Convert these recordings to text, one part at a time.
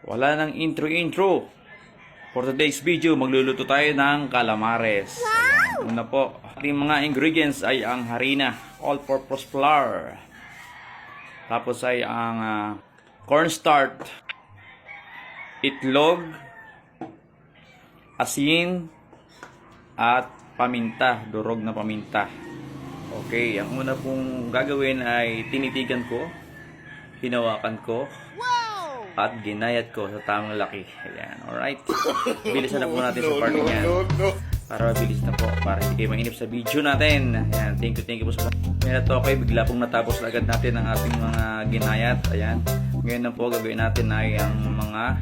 Wala nang intro. For today's video, magluluto tayo ng calamares. Ayan. Una po, ating mga ingredients ay ang harina, all-purpose flour. Tapos ay ang cornstarch, itlog, asin, at paminta, durog na paminta. Okay, ang una pong gagawin ay tinitigan ko, hinawakan ko, at ginayat ko sa tamang laki. Ayan, alright. Bilisan na po natin sa part niyan. Para mabilis na po, para hindi kayo mainip sa video natin. Ayan, thank you po sa mga to. Okay, bigla pong natapos na agad natin ang ating mga ginayat. Ayan, ngayon na po gagawin natin ay ang mga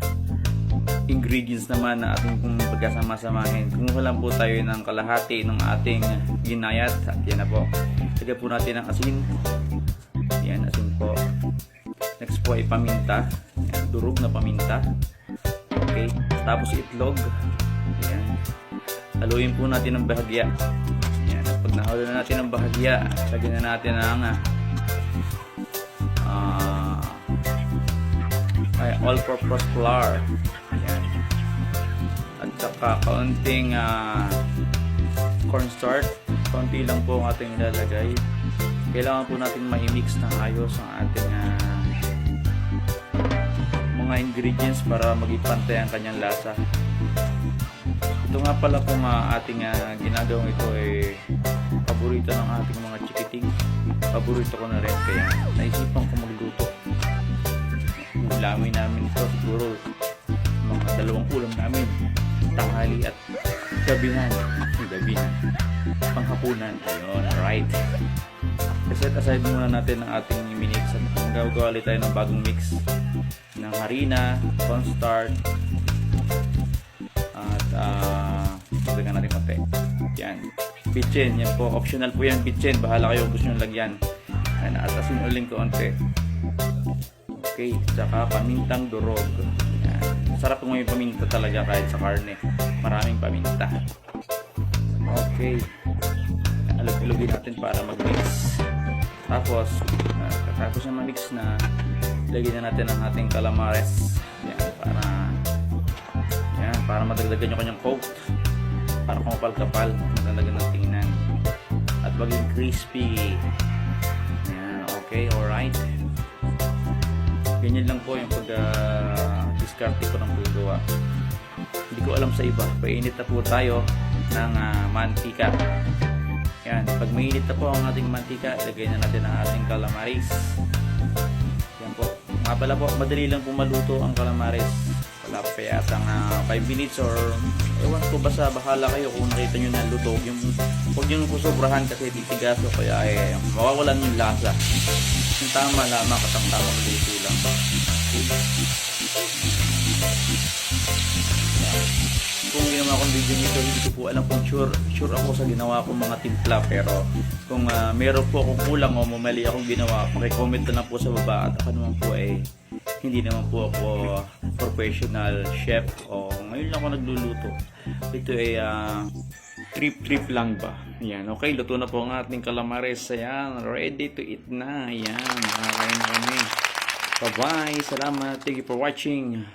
ingredients naman na ating pagkasama-samahin. Kumuha lang po tayo ng kalahati ng ating ginayat. At yan na po. Lagyan po natin ang asin. Yan, asin po. Next po ay paminta. Yan, durog na paminta. Okay. Tapos itlog. Yan. Haluin po natin ng bahagya. Yan. Pag nahalo na natin ng bahagya, lagyan na natin ang all-purpose flour. Yan. At saka kaunting cornstarch. Kaunti lang po ang ating ilalagay. Kailangan po natin ma-mix na ayos ang ating mga ingredients para maging pantay ang kanyang lasa. Ito nga pala kung ating ginagawang ito ay paborito ng ating mga chikiting. Paborito ko na rin, kaya naisipan ko magluto. Ulamin namin ito siguro mga dalawang ulam namin, tanghali at gabihan, panghapunan. Ayun, alright. Set aside muna natin ang ating minutes. Magagawa ulit tayo ng bagong mix ng harina, cornstarch, at lagyan natin konti. Yan, bitchin, yan po, optional po yan, bitchin, bahala kayo kung gusto nyo lagyan. At asin uling konti. Okay, tsaka pamintang durog. Yan. Sarap kung may paminta talaga kahit sa karne, maraming paminta. Okay, alog-alogin natin para mag-mix. Tapos, katapos na ma-mix na, lagyan na natin ang ating calamares. Yan, para madagdagan yung kanyang coat. Para kumapal-kapal, madagdagan ng tingnan. At maging crispy. Yan, okay, alright. Ganyan lang po yung pag-discarte ko ng paggawa. Hindi ko alam sa iba. Painit na po tayo ng mantika. Yan, pag mainit na po ang ating mantika, lagay na natin ang ating calamares. Yan po. Nga pala po, madali lang po maluto ang calamares. Wala pa yatang 5 minutes or ewan ko, basta bahala kayo kung nakita nyo na luto. Huwag nyo po sobrahan kasi titigas o kaya mawawalan yung lasa. Yung tama lamang, katang-tamang luto lang. Kung ginawa kong video nito, hindi ko po alam kung sure ako sa ginawa kong mga timpla, pero kung meron po akong kulang o mali akong ginawa, pakicomment na lang po sa baba. At ako naman po hindi naman po ako professional chef o ngayon lang ako nagluluto. Ito ay trip lang ba. Yan, okay, luto na po ang ating calamares. Ayan, ready to eat na. Ayan, nakakain na kami. Bye bye, salamat, thank you for watching.